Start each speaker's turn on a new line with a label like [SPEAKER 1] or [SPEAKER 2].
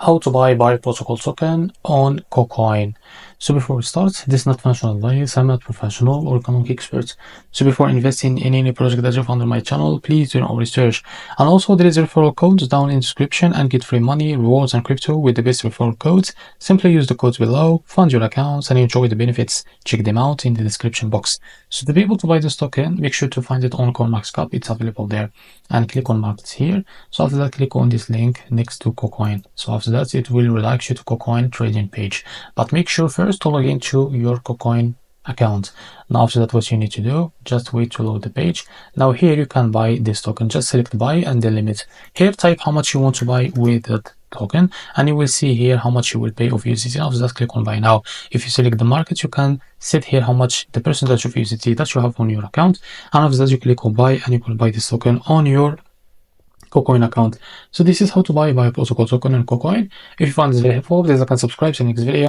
[SPEAKER 1] how to buy protocol token on KuCoin. So before we start, this is not financial advice. I'm not professional or economic expert. So before investing in any project that you found on my channel, please do your own research. And also there is referral codes down in the description and get free money, rewards and crypto with the best referral codes. Simply use the codes below, fund your accounts and enjoy the benefits. Check them out in the description box. So to be able to buy this token, make sure to find it on CoinMarketCap. It's available there. And click on markets here. So after that, click on this link next to KuCoin. So after that, it will redirect you to KuCoin trading page. But make sure first to log into your KuCoin account. Now after that, what you need to do, just wait to load the page. Now here you can buy this token. Just select buy and the limit. Here type how much you want to buy with that token, and you will see here how much you will pay of USDT. After that, click on buy now. If you select the market, you can set here how much the percentage of USDT that you have on your account, and after that you click on buy and you can buy this token on your KuCoin account. So this is how to buy protocol token on KuCoin. If you found this very helpful, please like and subscribe. See you next video.